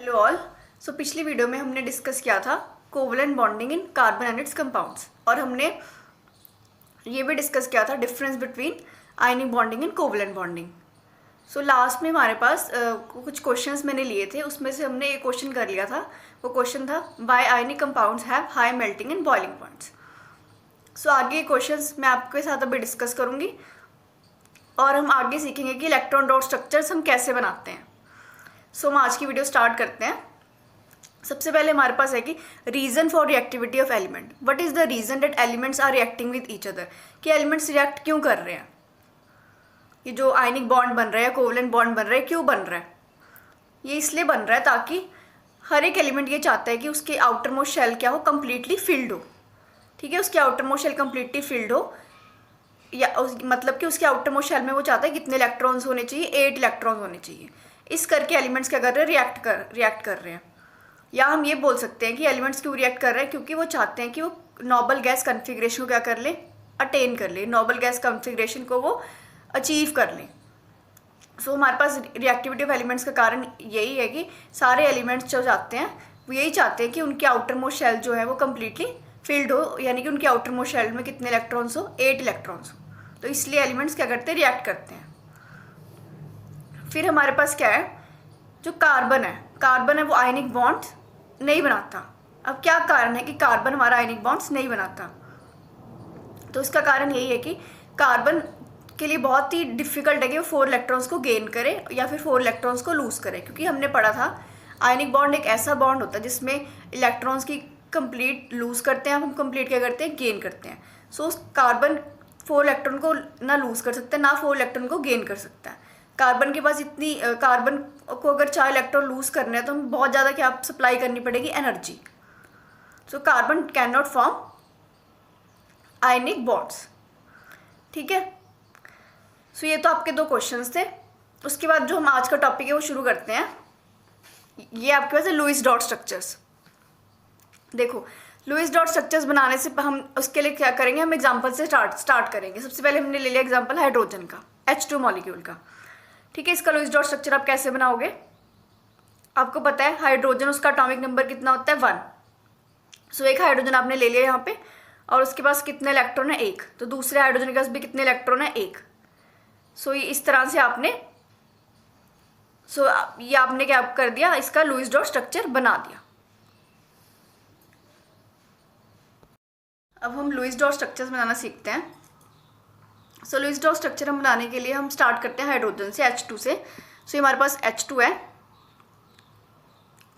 Hello all. पिछली video में हमने डिस्कस किया था covalent bonding in carbon and it's compounds, और हमने ये भी डिस्कस किया था difference between ionic bonding and covalent bonding. Last में हमारे पास कुछ क्वेश्चंस मैंने लिए थे, उसमें से हमने एक क्वेश्चन कर लिया था। वो क्वेश्चन था why ionic compounds have high melting and boiling points. आगे क्वेश्चंस मैं आपके साथ अभी डिस्कस करूँगी और हम आगे सीखेंगे कि इलेक्ट्रॉन डॉट स्ट्रक्चर्स हम कैसे बनाते हैं। हम आज की वीडियो स्टार्ट करते हैं। सबसे पहले हमारे पास है कि reason for reactivity of element. What is the reason that elements are reacting with each other, कि एलिमेंट्स रिएक्ट क्यों कर रहे हैं। ये जो आयनिक बॉन्ड बन रहा है, कोवलेंट बॉन्ड बन रहा है, क्यों बन रहा है? ये इसलिए बन रहा है ताकि हर एक एलिमेंट ये चाहता है कि उसके आउटर मोस्ट शेल क्या हो, कंप्लीटली फिल्ड हो। ठीक है, उसके outermost shell completely filled हो, या मतलब कि उसके आउटर मोस्ट शेल में वो चाहता है कितने इलेक्ट्रॉन्स होने चाहिए, 8 इलेक्ट्रॉन्स होने चाहिए। इस करके एलिमेंट्स क्या कर रहे हैं, रिएक्ट कर रहे हैं। या हम ये बोल सकते हैं कि एलिमेंट्स क्यों रिएक्ट कर रहे हैं, क्योंकि वो चाहते हैं कि वो नोबल गैस कॉन्फ़िगरेशन को क्या कर ले, अटेन कर ले, नोबल गैस कॉन्फ़िगरेशन को वो अचीव कर लें। हमारे पास रिएक्टिविटी ऑफ एलिमेंट्स का कारण यही है कि सारे एलिमेंट्स जो चाहते हैं वो यही चाहते हैं कि उनके आउटर मोस्ट शेल जो है वो कम्प्लीटली फिल्ड हो, यानी कि उनके आउटर मोस्ट शेल में कितने इलेक्ट्रॉन्स हो, 8 इलेक्ट्रॉन्स हो। तो इसलिए एलिमेंट्स क्या करते हैं, रिएक्ट करते हैं। फिर हमारे पास क्या है, जो कार्बन है वो आयनिक बॉन्ड्स नहीं बनाता। अब क्या कारण है कि कार्बन हमारा आयनिक बॉन्ड्स नहीं बनाता? तो इसका कारण यही है कि कार्बन के लिए बहुत ही डिफिकल्ट है कि वो 4 इलेक्ट्रॉन्स को गेन करे या फिर 4 इलेक्ट्रॉन्स को लूज करे, क्योंकि हमने पढ़ा था आयनिक बॉन्ड एक ऐसा बॉन्ड होता है जिसमें इलेक्ट्रॉन्स की कंप्लीट लूज करते हैं, हम कंप्लीट क्या करते हैं, गेन करते हैं। कार्बन 4 इलेक्ट्रॉन को ना लूज कर सकता है, ना 4 इलेक्ट्रॉन को गेन कर सकता है। कार्बन के पास इतनी कार्बन को अगर 4 इलेक्ट्रॉन लूज करने हैं तो हमें बहुत ज़्यादा क्या सप्लाई करनी पड़ेगी, energy. Carbon can not form ionic bonds. ठीक है, ये तो आपके 2 क्वेश्चंस थे। उसके बाद जो हम आज का टॉपिक है वो शुरू करते हैं। ये आपके पास है लुईस डॉट स्ट्रक्चर्स। देखो, लुईस डॉट स्ट्रक्चर्स बनाने से हम उसके लिए क्या करेंगे, हम एग्जांपल से स्टार्ट करेंगे। सबसे पहले हमने ले लिया एग्जांपल हाइड्रोजन का, H2 मॉलिक्यूल का। ठीक है, इसका लुईस डॉट स्ट्रक्चर आप कैसे बनाओगे? आपको पता है हाइड्रोजन, उसका एटॉमिक नंबर कितना होता है, 1। एक हाइड्रोजन आपने ले लिया यहाँ पे, और उसके पास कितने इलेक्ट्रॉन है, 1। तो दूसरे हाइड्रोजन के पास भी कितने इलेक्ट्रॉन है, 1। ये इस तरह से आपने ये आपने क्या कर दिया, इसका लुईस डॉट स्ट्रक्चर बना दिया। अब हम लुईस डॉट स्ट्रक्चर्स बनाना सीखते हैं। लुईस डॉट स्ट्रक्चर हम बनाने के लिए हम स्टार्ट करते हैं हाइड्रोजन से, H2 से। हमारे पास H2 है।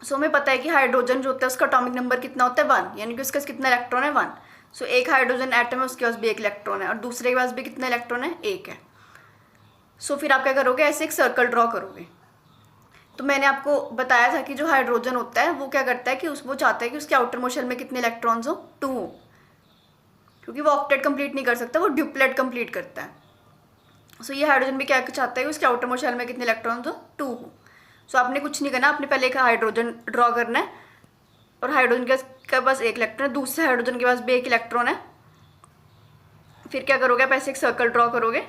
हमें पता है कि हाइड्रोजन जो होता है उसका एटॉमिक नंबर कितना होता है, 1, यानी कि उसका कितना इलेक्ट्रॉन है, 1। एक हाइड्रोजन एटम है, उसके पास भी 1 इलेक्ट्रॉन है, और दूसरे के पास भी कितना इलेक्ट्रॉन है, 1 है। फिर आप क्या करोगे, ऐसे एक सर्कल ड्रॉ करोगे। तो मैंने आपको बताया था कि जो हाइड्रोजन होता है वो क्या करता है कि वो चाहता है कि उसके आउटर मोस्ट शेल में कितने इलेक्ट्रॉन्स हो, 2 हो, क्योंकि वो ऑक्टेट कंप्लीट नहीं कर सकता, वो ड्यूप्लेट कंप्लीट करता है। ये हाइड्रोजन भी क्या चाहता है कि उसके आउटर मोस्ट शेल में कितने इलेक्ट्रॉन्स हो, 2 हो। आपने कुछ नहीं करना, आपने पहले एक हाइड्रोजन ड्रॉ करना है, और हाइड्रोजन के पास 1 इलेक्ट्रॉन है, दूसरे हाइड्रोजन के पास भी 1 इलेक्ट्रॉन है। फिर क्या करोगे, आप ऐसे एक सर्कल ड्रॉ करोगे।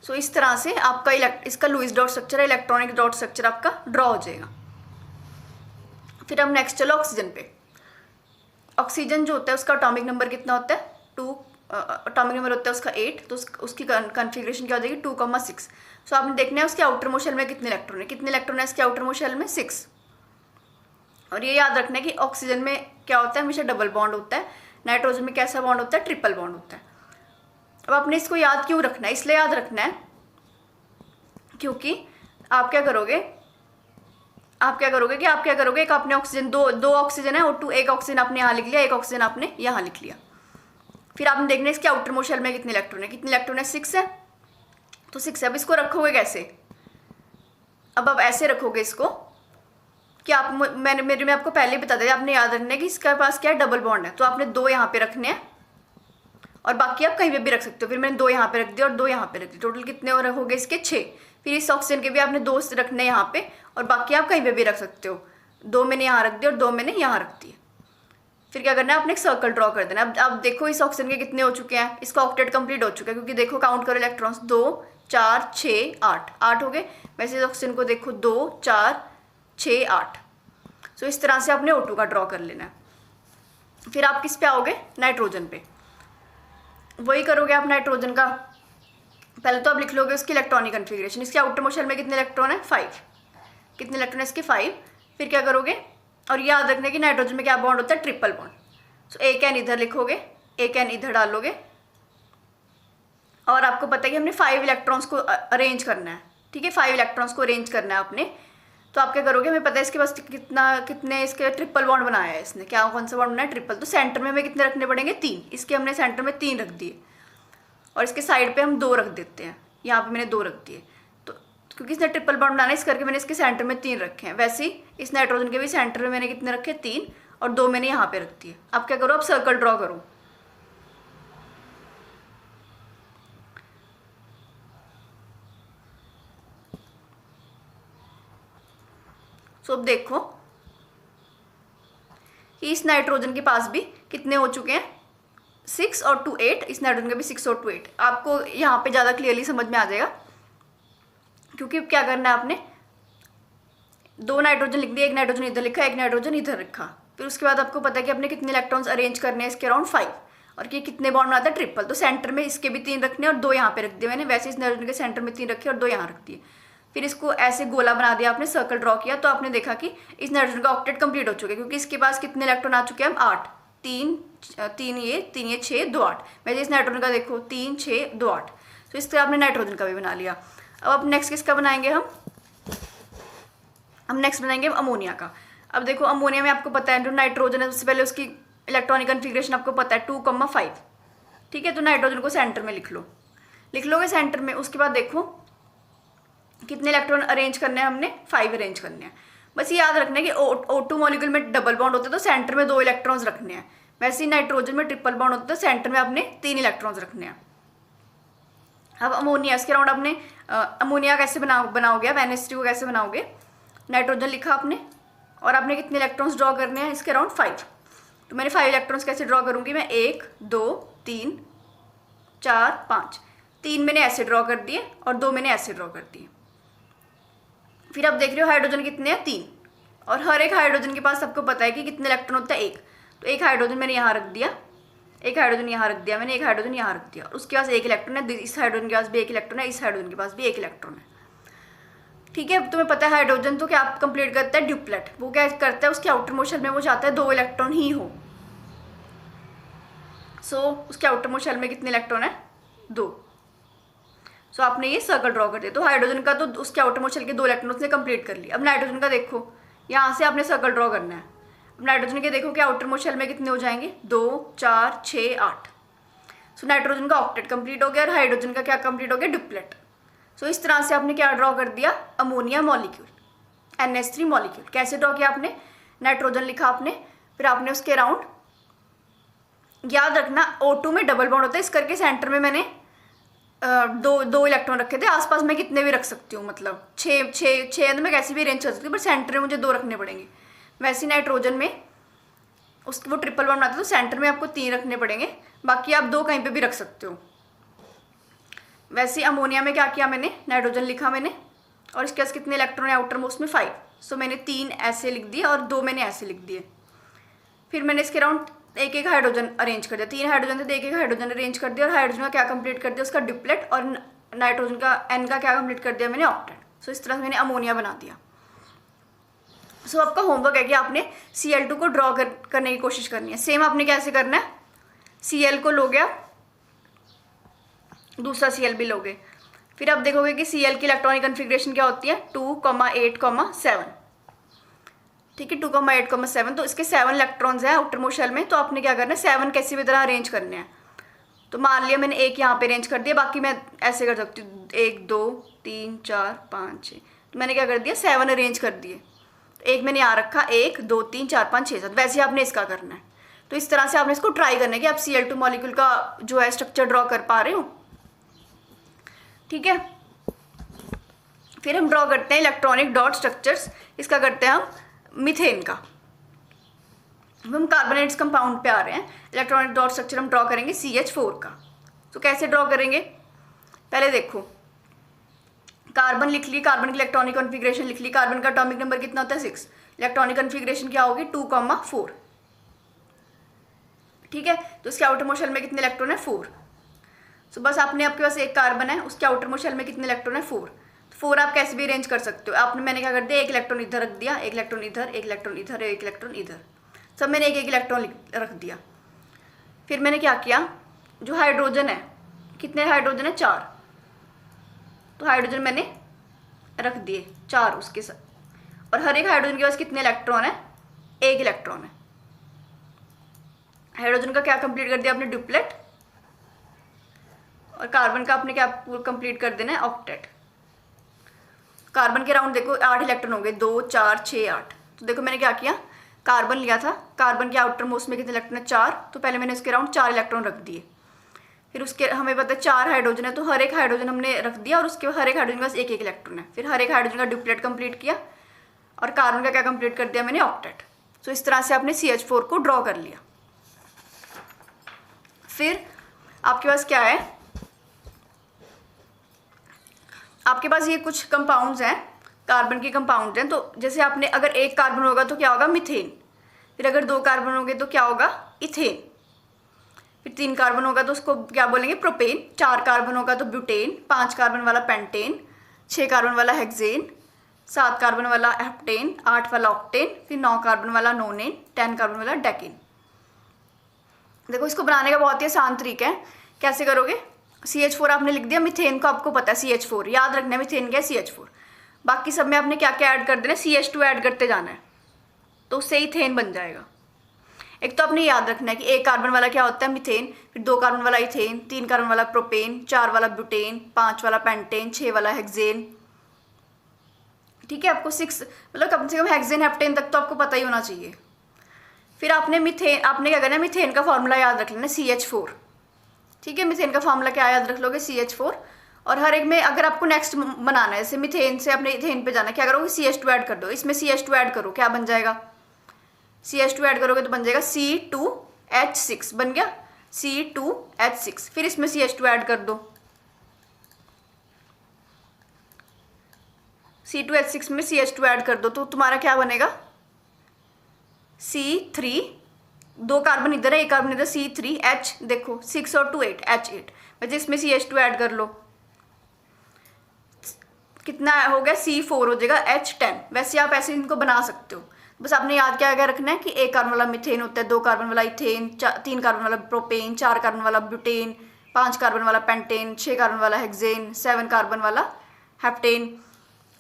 इस तरह से आपका इसका लुईस डॉट स्ट्रक्चर है, इलेक्ट्रॉनिक डॉट स्ट्रक्चर आपका ड्रॉ हो जाएगा। फिर हम नेक्स्ट चलो ऑक्सीजन पे। ऑक्सीजन जो होता है उसका एटॉमिक नंबर कितना होता है, 2। एटॉमिक नंबर होता है उसका 8, तो उसकी कॉन्फ़िगरेशन क्या हो जाएगी, 2,6। आपने देखना है उसके आउटर मोस्ट शेल में कितने इलेक्ट्रॉन है, कितने इलेक्ट्रॉन है इसके आउटर मोस्ट शेल में, 6। और ये याद रखना है कि ऑक्सीजन में क्या होता है, हमेशा डबल बॉन्ड होता है। नाइट्रोजन में कैसा बॉन्ड होता है, ट्रिपल बॉन्ड होता है। अब आपने इसको याद क्यों रखना है, इसलिए याद रखना है क्योंकि आप क्या करोगे कि एक आपने ऑक्सीजन, दो ऑक्सीजन है, और एक ऑक्सीजन आपने यहाँ लिख लिया, एक ऑक्सीजन आपने यहाँ लिख लिया। फिर आपने देखना है इसके आउटर मोस्ट शेल में कितने इलेक्ट्रॉन है, 6 है। तो 6 है। अब इसको रखोगे कैसे, अब आप ऐसे रखोगे इसको कि मैं आपको पहले बता दिया, आपने याद रखना है कि इसके पास क्या है, डबल बॉन्ड है। तो आपने 2 यहाँ पे रखने हैं, और बाकी आप कहीं पे भी रख सकते हो। फिर मैंने 2 यहाँ पे रख दिया और 2 यहाँ पे रख दिया, टोटल कितने और हो गए इसके, 6। फिर इस ऑक्सीजन के भी आपने 2 रखने यहाँ पे, और बाकी आप कहीं पे भी रख सकते हो। 2 मैंने यहाँ रख दिया और 2 मैंने यहाँ रख दिए। फिर क्या करना है, आपने एक सर्कल ड्रॉ कर देना। अब देखो इस ऑक्सीजन के कितने हो चुके हैं, इसका ऑक्टेट कंप्लीट हो चुका है, क्योंकि देखो काउंट करो इलेक्ट्रॉन्स, 2, 4 6 8 8 हो गए। वैसे इस ऑक्सीजन को देखो 2 4 6 8। सो इस तरह से आपने O2 का ड्रॉ कर लेना है। फिर आप किस पे आओगे, नाइट्रोजन पे। वही करोगे आप नाइट्रोजन का। पहले तो आप लिख लोगे उसकी इलेक्ट्रॉनिक कन्फिग्रेशन। इसके आउटर मोस्ट शेल में कितने इलेक्ट्रॉन है, 5। कितने इलेक्ट्रॉन है इसके, 5। फिर क्या करोगे, और याद रखने कि नाइट्रोजन में क्या बॉन्ड होता है, ट्रिपल बॉन्ड। सो एक एन इधर लिखोगे, एक एन इधर डालोगे, और आपको पता है कि हमने 5 इलेक्ट्रॉन्स को अरेंज करना है। ठीक है, 5 इलेक्ट्रॉन्स को अरेंज करना है आपने। तो आप क्या करोगे, हमें पता है इसके पास कितने इसके ट्रिपल बॉन्ड बनाया है इसने। क्या कौन सा बॉन्ड बनाया, ट्रिपल। तो सेंटर में हमें कितने रखने पड़ेंगे, 3। इसके हमने सेंटर में 3 रख दिए, और इसके साइड पे हम 2 रख देते हैं। यहाँ पे मैंने 2 रख दिए, तो क्योंकि इसने ट्रिपल बॉन्ड बनाना है इस करके मैंने इसके सेंटर में 3 रखे हैं। वैसे ही इस नाइट्रोजन के भी सेंटर में मैंने कितने रखे, 3, और 2 मैंने यहाँ पे रख दिए। अब क्या करो, अब सर्कल ड्रॉ करो। सो अब देखो कि इस नाइट्रोजन के पास भी कितने हो चुके हैं, 6 और 2 8। इस नाइट्रोजन के भी 6 और 2 8। आपको यहाँ पे ज़्यादा क्लियरली समझ में आ जाएगा, क्योंकि क्या करना है आपने, 2 नाइट्रोजन लिख दिया, एक नाइट्रोजन इधर लिखा, एक नाइट्रोजन इधर रखा। फिर उसके बाद आपको पता है कि आपने कितने इलेक्ट्रॉन्स अरेंज करने हैं, इसके अराउंड 5, और कि कितने बॉन्ड बनाता है, ट्रिपल। तो सेंटर में इसके भी 3 रखने और 2 यहाँ पे रख दिए मैंने। वैसे इस नाइट्रोजन के सेंटर में 3 रखे और 2 यहाँ रख दिए। फिर इसको ऐसे गोला बना दिया आपने, सर्कल ड्रॉ किया, तो आपने देखा कि इस नाइट्रोजन का ऑक्टेट कंप्लीट हो चुका है, क्योंकि इसके पास कितने इलेक्ट्रॉन आ चुके हैं, हम 8। 3 ये 6 2 8। वैसे इस नाइट्रोजन का देखो 3 6 2 8। तो इस तरह आपने नाइट्रोजन का भी बना लिया। अब नेक्स्ट किसका बनाएंगे हम नेक्स्ट बनाएंगे अमोनिया का। अब देखो अमोनिया में आपको पता है जो नाइट्रोजन है, सबसे पहले उसकी इलेक्ट्रॉनिक कन्फिग्रेशन आपको पता है 2,5। ठीक है, तो नाइट्रोजन को सेंटर में लिख लोगे सेंटर में। उसके बाद देखो कितने इलेक्ट्रॉन अरेंज करने हैं हमने, 5 अरेंज करने हैं। बस ये याद रखना है कि O2 मॉलिक्यूल में डबल बॉन्ड होता है तो सेंटर में 2 इलेक्ट्रॉन्स रखने हैं। वैसे ही नाइट्रोजन में ट्रिपल बॉन्ड होता है तो सेंटर में आपने 3 इलेक्ट्रॉन्स रखने हैं। अब अमोनिया, इसके अराउंड आपने अमोनिया कैसे बनाओगे आप, NH3 को कैसे बनाओगे। नाइट्रोजन लिखा आपने, और आपने कितने इलेक्ट्रॉन्स ड्रॉ करने हैं, इसके अराउंड 5। तो मैंने 5 इलेक्ट्रॉन्स कैसे ड्रॉ करूँगी मैं, 1 2 3 4 5। 3 मैंने ऐसे ड्रॉ कर दिए और 2 मैंने ऐसे ड्रॉ कर दिए। फिर आप देख रहे हो हाइड्रोजन कितने हैं, 3। और हर एक हाइड्रोजन के पास सबको पता है कि कितने इलेक्ट्रॉन होता है, 1। तो एक हाइड्रोजन मैंने यहाँ रख दिया, एक हाइड्रोजन यहाँ रख दिया मैंने, एक हाइड्रोजन यहाँ रख दिया। उसके पास 1 इलेक्ट्रॉन है, इस हाइड्रोजन के पास भी 1 इलेक्ट्रॉन है, इस हाइड्रोजन के पास भी 1 इलेक्ट्रॉन है। ठीक है, तुम्हें पता है हाइड्रोजन तो क्या कंप्लीट करता है, ड्यूप्लेट। वो क्या करता है, उसके आउटर मोस्ट शेल में वो चाहता है 2 इलेक्ट्रॉन ही हो। सो उसके आउटर मोस्ट शेल में कितने इलेक्ट्रॉन है, 2। सो आपने ये सर्कल ड्रॉ कर दिया। तो हाइड्रोजन का तो उसके आउटर मोस्ट शेल के 2 इलेक्ट्रॉन उसने कंप्लीट कर लिया। अब नाइट्रोजन का देखो, यहाँ से आपने सर्कल ड्रॉ करना है। अब नाइट्रोजन के देखो कि आउटर मोस्ट शेल में कितने हो जाएंगे, 2 4 6 8। सो नाइट्रोजन का ऑक्टेट कंप्लीट हो गया, और हाइड्रोजन का क्या कंप्लीट हो गया, डुप्लेट। सो इस तरह से आपने क्या ड्रॉ कर दिया, अमोनिया मॉलिक्यूल, NH3 मॉलिक्यूल। कैसे ड्रॉ किया आपने, नाइट्रोजन लिखा आपने, फिर आपने उसके अराउंड, याद रखना O2 में डबल बॉन्ड होता है, इस करके सेंटर में मैंने दो इलेक्ट्रॉन रखे थे। आसपास मैं कितने भी रख सकती हूँ, मतलब 6 मैं कैसे भी अरेंज कर सकती हूँ, पर सेंटर में मुझे 2 रखने पड़ेंगे। वैसे नाइट्रोजन में उसके वो ट्रिपल बॉन्ड बनाते तो सेंटर में आपको 3 रखने पड़ेंगे, बाकी आप 2 कहीं पे भी रख सकते हो। वैसे अमोनिया में क्या किया मैंने, नाइट्रोजन लिखा मैंने, और इसके पास कितने इलेक्ट्रॉन है आउटर मोस्ट में, 5। सो मैंने 3 ऐसे लिख दिए और 2 मैंने ऐसे लिख दिए। फिर मैंने इसके अराउंड एक हाइड्रोजन अरेंज कर दिया, 3 हाइड्रोजन थे तो एक हाइड्रोजन अरेंज कर दिया, और हाइड्रोजन का क्या कंप्लीट कर दिया, उसका डिप्लेट, और नाइट्रोजन का N का क्या कंप्लीट कर दिया मैंने, ऑक्टेट। सो इस तरह से मैंने अमोनिया बना दिया। सो आपका होमवर्क है कि आपने Cl2 को ड्रॉ करने की कोशिश करनी है। सेम आपने कैसे करना है, Cl को लोगे आप, दूसरा Cl भी लोगे, फिर आप देखोगे कि Cl की इलेक्ट्रॉनिक कन्फिग्रेशन क्या होती है, 2 8 7। ठीक है, 2 8 7। तो इसके 7 इलेक्ट्रॉन्स हैं आउटर मोस्ट शेल में। तो आपने क्या करना है, 7 कैसी भी तरह अरेंज करने हैं। तो मान लिया मैंने 1 यहाँ पे अरेंज कर दिया, बाकी मैं ऐसे कर सकती हूँ 1 2 3 4 5 6। तो मैंने क्या कर दिया, 7 अरेंज कर दिए। एक मैंने यहाँ रखा, 1 2 3 4 5 6 7। वैसे आपने इसका करना है। तो इस तरह से आपने इसको ट्राई करना है कि आप Cl2 मॉलिक्यूल का जो है स्ट्रक्चर ड्रॉ कर पा रहे हो। ठीक है, फिर हम ड्रॉ करते हैं इलेक्ट्रॉनिक डॉट स्ट्रक्चर्स। इसका करते हैं हम मीथेन का। हम कार्बोनेट्स कंपाउंड पे आ रहे हैं। इलेक्ट्रॉनिक डॉट स्ट्रक्चर हम ड्रॉ करेंगे CH4 का। तो कैसे ड्रॉ करेंगे, पहले देखो कार्बन लिख ली, कार्बन की इलेक्ट्रॉनिक कॉन्फ़िगरेशन लिख ली, कार्बन का एटॉमिक नंबर कितना होता है 6, इलेक्ट्रॉनिक कॉन्फ़िगरेशन क्या होगी 2,4। ठीक है, तो उसके आउटर मोस्ट शेल में कितने इलेक्ट्रॉन है 4। सो बस आपके पास एक कार्बन है, उसके आउटर मोस्ट शेल में कितने इलेक्ट्रॉन है 4। 4 आप कैसे भी अरेंज कर सकते हो। आपने मैंने क्या कर दिया, एक इलेक्ट्रॉन इधर रख दिया, एक इलेक्ट्रॉन इधर, एक इलेक्ट्रॉन इधर, एक इलेक्ट्रॉन इधर, सब मैंने एक एक इलेक्ट्रॉन रख दिया। फिर मैंने क्या किया, जो हाइड्रोजन है, कितने हाइड्रोजन है 4, तो हाइड्रोजन मैंने रख दिए 4 उसके साथ। और हर एक हाइड्रोजन के पास कितने इलेक्ट्रॉन है, एक इलेक्ट्रॉन है। हाइड्रोजन का क्या कंप्लीट कर दिया आपने, ड्यूप्लेट। और कार्बन का आपने क्या कंप्लीट कर देना है, ऑक्टेट। कार्बन के राउंड देखो 8 इलेक्ट्रॉन हो गए, 2 4 6 8। तो देखो मैंने क्या किया, कार्बन लिया था, कार्बन के आउटर मोस्ट में कितने इलेक्ट्रॉन है 4, तो पहले मैंने उसके राउंड 4 इलेक्ट्रॉन रख दिए। फिर उसके हमें पता है 4 हाइड्रोजन है, तो हर एक हाइड्रोजन हमने रख दिया, और उसके हर एक हाइड्रोजन के पास एक एक इलेक्ट्रॉन है। फिर हर एक हाइड्रोजन का ड्यूप्लेट कंप्लीट किया, और कार्बन का क्या कंप्लीट कर दिया मैंने, ऑक्टेट। तो इस तरह से आपने CH4 को ड्रॉ कर लिया। फिर आपके पास क्या है, आपके पास ये कुछ कंपाउंड्स हैं, कार्बन के कंपाउंड्स हैं। तो जैसे आपने अगर एक कार्बन होगा तो क्या होगा, मीथेन। फिर अगर 2 कार्बन होंगे तो क्या होगा, इथेन। फिर 3 कार्बन होगा तो उसको क्या बोलेंगे, प्रोपेन। 4 कार्बन होगा तो ब्यूटेन। 5 कार्बन वाला पेंटेन। 6 कार्बन वाला हेक्सेन। 7 कार्बन वाला हेप्टेन। 8 वाला ऑक्टेन। फिर 9 कार्बन वाला नोनेन। 10 कार्बन वाला डेकेन। देखो इसको बनाने का बहुत ही आसान तरीका है। कैसे करोगे, CH4 आपने लिख दिया, मीथेन को आपको पता है CH4, याद रखना है मीथेन क्या है CH4। बाकी सब में आपने क्या क्या ऐड कर देना, CH2 ऐड करते जाना है, तो उससे इथेन बन जाएगा। एक तो आपने याद रखना है कि 1 कार्बन वाला क्या होता है, मीथेन। फिर 2 कार्बन वाला इथेन। 3 कार्बन वाला प्रोपेन। 4 वाला ब्यूटेन। 5 वाला पेंटेन। 6 वाला हेक्सेन। ठीक है, आपको 6 मतलब कम से कम हेक्सेन हेप्टेन तक तो आपको पता ही होना चाहिए। फिर आपने आपने क्या करना है, मीथेन का फॉर्मूला याद रख लेना CH4। ठीक है, मीथेन का फॉर्मूला क्या याद रख लोगे, CH4। और हर एक में अगर आपको नेक्स्ट बनाना है, जैसे मीथेन से अपने इथेन पे जाना है, क्या करोगे, CH2 ऐड कर दो। इसमें CH2 ऐड करो, क्या बन जाएगा, CH2 ऐड करोगे तो बन जाएगा C2H6, बन गया C2H6। फिर इसमें CH2 ऐड कर दो, C2H6 में CH2 ऐड कर दो, तो तुम्हारा क्या बनेगा, C3। 2 कार्बन इधर है, 1 कार्बन इधर, C3H, देखो 6 और 2 8, H8। वैसे इसमें CH2 ऐड कर लो, कितना हो गया, C4 हो जाएगा, H10। वैसे आप ऐसे इनको बना सकते हो। बस आपने याद क्या क्या रखना है कि 1 कार्बन वाला मीथेन होता है, 2 कार्बन वाला इथेन, 3 कार्बन वाला प्रोपेन, 4 कार्बन वाला ब्यूटेन, 5 कार्बन वाला पेंटेन, 6 कार्बन वाला हेक्सेन, 7 कार्बन वाला हेप्टेन।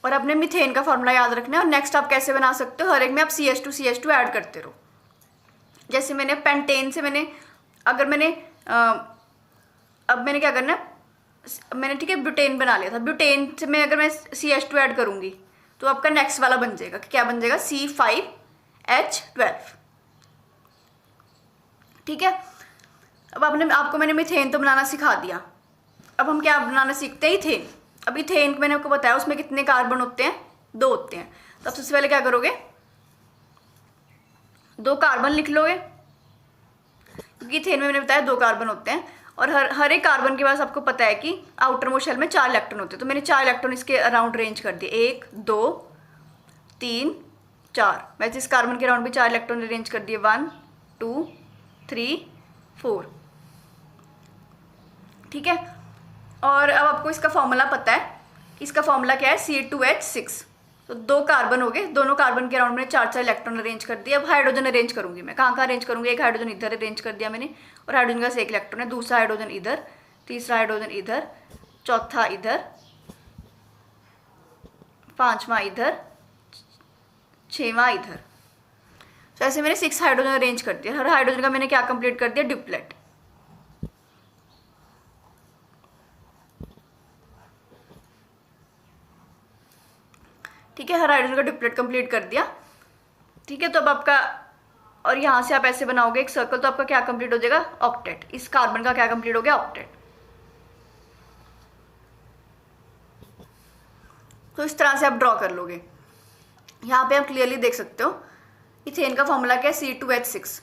और अपने मीथेन का फॉर्मूला याद रखना है। और नेक्स्ट आप कैसे बना सकते हो, हर एक में आप CH2 ऐड करते रहो। जैसे मैंने पेंटेन से अब मैंने क्या करना है, मैंने ठीक है ब्यूटेन बना लिया था, ब्यूटेन से अगर मैं CH2 ऐड करूँगी तो आपका नेक्स्ट वाला बन जाएगा, क्या बन जाएगा, C5H12। ठीक है, अब आपको मैंने मीथेन तो बनाना सिखा दिया। अब हम क्या बनाना सीखते हैं, इथेन। अब इथेन मैंने आपको बताया उसमें कितने कार्बन होते हैं, 2 होते हैं। तो अब सबसे पहले क्या करोगे, 2 कार्बन लिख लोगे, क्योंकि इथेन में मैंने बताया 2 कार्बन होते हैं। और हर एक कार्बन के पास आपको पता है कि आउटर मोस्ट शेल में 4 इलेक्ट्रॉन होते हैं। तो मैंने 4 इलेक्ट्रॉन इसके अराउंड अरेंज कर दिए, 1 2 3 4। वैसे इस कार्बन के अराउंड भी 4 इलेक्ट्रॉन अरेंज कर दिए, 1 2 3 4। ठीक है, और अब आपको इसका फॉर्मूला पता है, इसका फॉर्मूला क्या है, C2H6। तो 2 कार्बन हो गए, दोनों कार्बन के अराउंड में 4 इलेक्ट्रॉन अरेंज कर दिए। अब हाइड्रोजन अरेंज करूंगी मैं, कहाँ अरेंज करूंगी, एक हाइड्रोजन इधर अरेंज कर दिया मैंने, और हाइड्रोजन का 1 इलेक्ट्रॉन है, दूसरा हाइड्रोजन इधर, तीसरा हाइड्रोजन इधर, चौथा इधर, 5वां इधर, 6वां इधर। तो ऐसे मैंने 6 हाइड्रोजन अरेंज कर दिया। हर हाइड्रोजन का मैंने क्या कंप्लीट कर दिया, ड्यूप्लेट। ठीक है, हर हाइड्रोजन का ड्यूप्लेट कंप्लीट कर दिया। ठीक है, तो अब आपका, और यहाँ से आप ऐसे बनाओगे एक सर्कल, तो आपका क्या कंप्लीट हो जाएगा, ऑक्टेट। इस कार्बन का क्या कंप्लीट हो गया, ऑक्टेट। तो इस तरह से आप ड्रॉ कर लोगे। यहाँ पे आप क्लियरली देख सकते हो इथेन का फॉर्मूला क्या है, C2H6।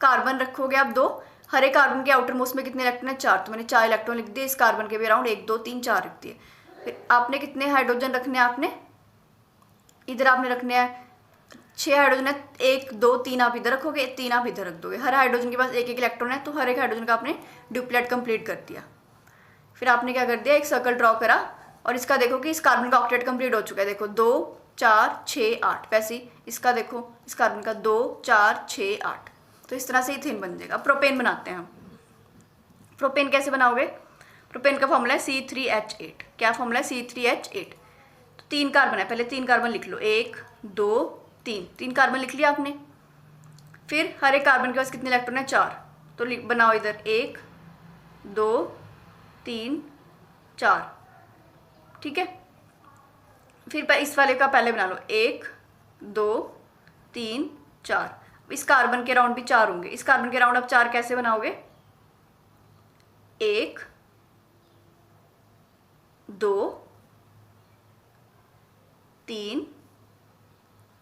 कार्बन रखोगे आप 2, हर एक कार्बन के आउटर मोस्ट में कितने इलेक्ट्रॉन है, 4। तो मैंने 4 इलेक्ट्रॉन लिख दिए। इस कार्बन के भी अराउंड 1 2 3 4 लिख दिए। फिर आपने कितने हाइड्रोजन रखने हैं, आपने इधर आपने रखने हैं 6 हाइड्रोजन है, 1 2 3 आप इधर रखोगे, 3 आप इधर रख दोगे। हर हाइड्रोजन के पास एक एक इलेक्ट्रॉन है, तो हर एक हाइड्रोजन का आपने ड्यूप्लेट कंप्लीट कर दिया। फिर आपने क्या कर दिया, एक सर्कल ड्रॉ करा और इसका देखो कि इस कार्बन का ऑक्टेट कंप्लीट हो चुका है। देखो 2 4 6 8, वैसे ही इसका देखो, इस कार्बन का 2 4 6 8। तो इस तरह से इथेन बन जाएगा। प्रोपेन बनाते हैं हम। प्रोपेन कैसे बनाओगे, प्रोपेन का फॉर्मूला है C3H8। क्या फॉर्मूला है, C3H8। तो 3 कार्बन है, पहले 3 कार्बन लिख लो, 1 2 3 कार्बन लिख लिया आपने। फिर हर एक कार्बन के पास कितने इलेक्ट्रॉन है, 4। तो बनाओ इधर 1 2 3 4, ठीक है। फिर इस वाले का पहले बना लो, 1 2 3 4। इस कार्बन के राउंड भी 4 होंगे। इस कार्बन के राउंड आप 4 कैसे बनाओगे, 1 2 3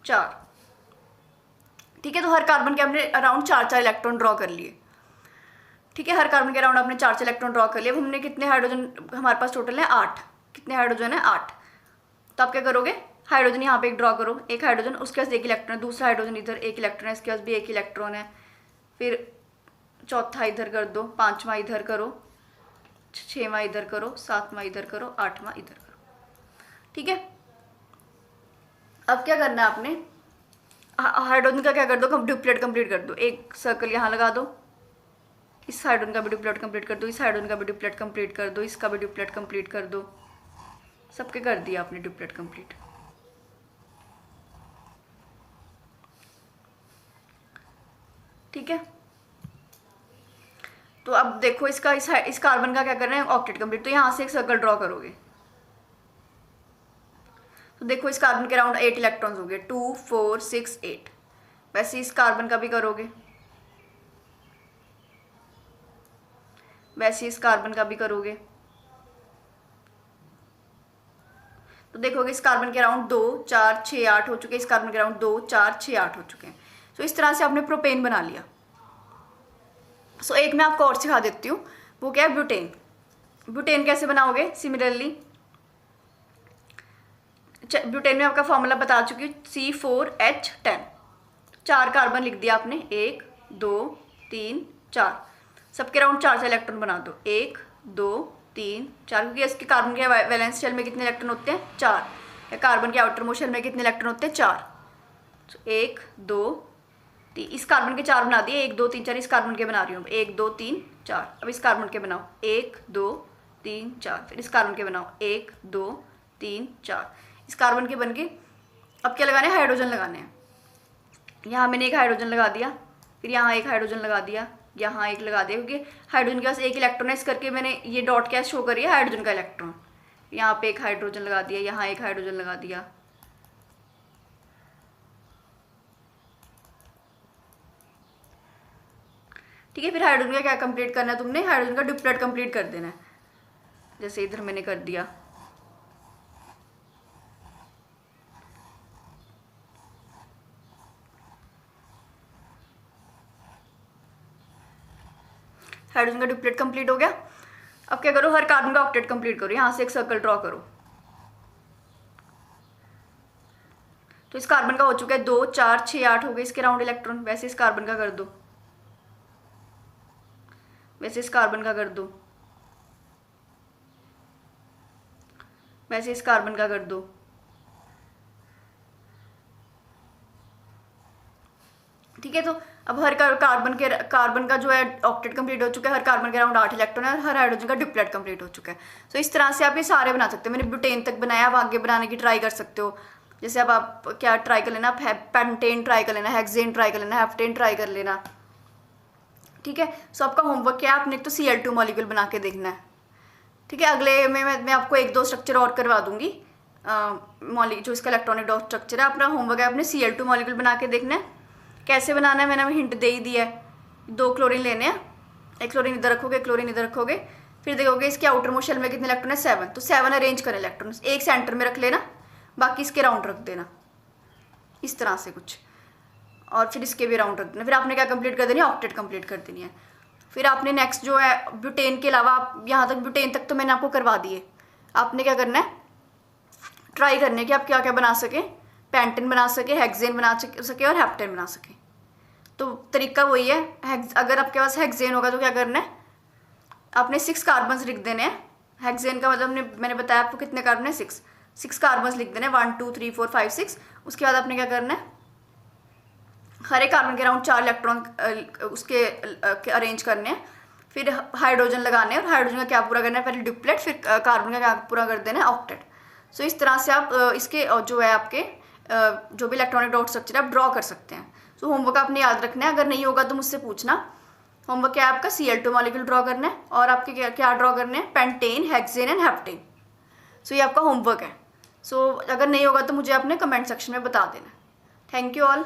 4, ठीक है। तो हर कार्बन के आपने अराउंड 4 इलेक्ट्रॉन ड्रॉ कर लिए, ठीक है। हर कार्बन के अराउंड आपने 4 इलेक्ट्रॉन ड्रॉ कर लिए। अब हमने कितने हाइड्रोजन, हमारे पास टोटल है 8। कितने हाइड्रोजन है, 8। तो आप क्या करोगे, हाइड्रोजन यहाँ पे एक ड्रॉ करो, एक हाइड्रोजन, उसके पास 1 इलेक्ट्रॉन है, दूसरा हाइड्रोजन इधर 1 इलेक्ट्रॉन है, इसके पास भी 1 इलेक्ट्रॉन है। फिर चौथा इधर कर दो, 5वां इधर करो, 6वां इधर करो, 7वां इधर करो, 8वां इधर करो, ठीक है। अब क्या करना है आपने, हाइड्रोजन का क्या कर दो, ड्यूप्लेट कंप्लीट कर दो। एक सर्कल यहाँ लगा दो, इस हाइड्रोजन का भी ड्यूप्लेट कंप्लीट कर दो, इस हाइड्रोजन का भी ड्यूप्लेट कंप्लीट कर दो, इसका भी ड्यूप्लेट कंप्लीट कर दो। सबके कर दिया आपने ड्यूप्लेट कंप्लीट, ठीक है। तो अब देखो इसका इस कार्बन का क्या करना है, ऑक्टेट कंप्लीट। तो यहाँ से एक सर्कल ड्रॉ करोगे, तो देखो इस कार्बन के अराउंड 8 इलेक्ट्रॉन्स हो गए, 2 4 6 8। वैसे इस कार्बन का भी करोगे, वैसे इस कार्बन का भी करोगे। तो देखोगे इस कार्बन के अराउंड 2 4 6 8 हो चुके हैं, इस कार्बन के अराउंड 2 4 6 8 हो चुके हैं। तो इस तरह से आपने प्रोपेन बना लिया। सो एक मैं आपको और सिखा देती हूँ, वो क्या है, ब्यूटेन। ब्यूटेन कैसे बनाओगे, सिमिलरली ब्यूटेन में आपका फॉर्मूला बता चुकी हूँ, C4H10। 4 कार्बन लिख दिया आपने, 1 2 3 4। सबके अराउंड 4 इलेक्ट्रॉन बना दो, 1 2 3 4, क्योंकि इसके कार्बन के वैलेंस शेल में कितने इलेक्ट्रॉन होते हैं, 4। या कार्बन के आउटर मोस्ट शेल में कितने इलेक्ट्रॉन होते हैं, 4। 1 2 3, इस कार्बन के 4 बना दिए, 1 2 3 4। इस कार्बन के बना रही हूँ, 1 2 3 4। अब इस कार्बन के बनाओ, 1 2 3 4। फिर इस कार्बन के बनाओ, 1 2 3 4। इस कार्बन के बन के अब क्या लगाने हैं, हाइड्रोजन लगाने हैं। यहाँ मैंने एक हाइड्रोजन लगा दिया, फिर यहाँ एक हाइड्रोजन लगा दिया, यहाँ एक लगा दिया, क्योंकि हाइड्रोजन के पास 1 इलेक्ट्रॉन है, इस करके मैंने ये डॉट क्या शो करी है, हाइड्रोजन का इलेक्ट्रॉन। यहाँ पे एक हाइड्रोजन लगा दिया, यहाँ एक हाइड्रोजन लगा दिया, ठीक है। फिर हाइड्रोजन का क्या कंप्लीट करना है तुमने, हाइड्रोजन का ड्यूप्लेट कंप्लीट कर देना है, जैसे इधर मैंने कर दिया। हाइड्रोजन का ड्यूप्लेट कंप्लीट हो गया। अब क्या करो, हर कार्बन का ऑक्टेट कंप्लीट करो। यहाँ से एक सर्कल ड्रॉ करो। तो इस कार्बन का हो चुका है 2 4 6 8 हो गए इसके राउंड इलेक्ट्रॉन। वैसे इस कार्बन का कर दो, वैसे इस कार्बन का कर दो, वैसे इस कार्बन का कर दो, ठीक है। तो अब हर कार्बन का जो है ऑक्टेट कंप्लीट हो चुका है, हर कार्बन के अराउंड 8 इलेक्ट्रॉन है, और हर हाइड्रोजन का ड्यूप्लेट कंप्लीट हो चुका है। तो इस तरह से आप ये सारे बना सकते हो। मैंने ब्यूटेन तक बनाया, आप आगे बनाने की ट्राई कर सकते हो। जैसे अब आप क्या ट्राई कर लेना, पेंटेन ट्राई कर लेना, हेक्सेन ट्राई कर लेना, हेप्टेन ट्राई कर लेना, ठीक है। सो आपका होमवर्क क्या है, आपने एक तो Cl2 मॉलिक्यूल बना के देखना है, ठीक है। अगले में मैं आपको 1-2 स्ट्रक्चर और करवा दूंगी, जो इसका इलेक्ट्रॉनिक डॉट स्ट्रक्चर है। अपना होमवर्क है, आपने Cl2 मॉलिक्यूल बना के देखना है। कैसे बनाना है मैंने हिंट दे ही दिया है। 2 क्लोरीन लेने हैं, एक क्लोरीन इधर रखोगे, क्लोरीन इधर रखोगे, फिर देखोगे इसके आउटर मोस्ट शेल में कितने इलेक्ट्रॉन है, 7। तो 7 अरेंज करें इलेक्ट्रॉन, एक सेंटर में रख लेना, बाकी इसके राउंड रख देना, इस तरह से कुछ, और फिर इसके भी राउंड रख देना। फिर आपने क्या कंप्लीट कर देनी है, ऑक्टेट कंप्लीट कर देनी है। फिर आपने नेक्स्ट जो है ब्यूटेन के अलावा, आप यहाँ तक ब्यूटेन तक तो मैंने आपको करवा दिए, आपने क्या करना है, ट्राई करने कि आप क्या क्या बना सके, पेंटेन बना सके, हेक्सेन बना सके और हेप्टेन बना सके। तो तरीका वही है, अगर आपके पास हेक्सेन होगा तो क्या करना है, आपने 6 कार्बन्स लिख देने हैं। हेक्सेन का मतलब मैंने बताया आपको कितने कार्बन है, 6 कार्बन्स लिख देने, 1 2 3 4 5 6। उसके बाद आपने क्या करना है, हर एक कार्बन के अराउंड 4 इलेक्ट्रॉन उसके अरेंज करने हैं, फिर हाइड्रोजन लगाने हैं और हाइड्रोजन का क्या पूरा करना है, पहले डिप्लेट, फिर कार्बन का क्या पूरा कर देना है, ऑक्टेट। सो इस तरह से आप इसके जो है आपके जो भी इलेक्ट्रॉनिक डॉट स्ट्रक्चर है आप ड्रॉ कर सकते हैं। सो होमवर्क आपने याद रखना है, अगर नहीं होगा तो मुझसे पूछना। होमवर्क क्या है आपका, Cl2 मॉलिक्यूल ड्रॉ करना है और आपके क्या क्या ड्रॉ करने हैं, पेंटेन, हेक्सेन एंड हेप्टेन। सो ये आपका होमवर्क है। सो अगर नहीं होगा तो मुझे अपने कमेंट सेक्शन में बता देना। Thank you all.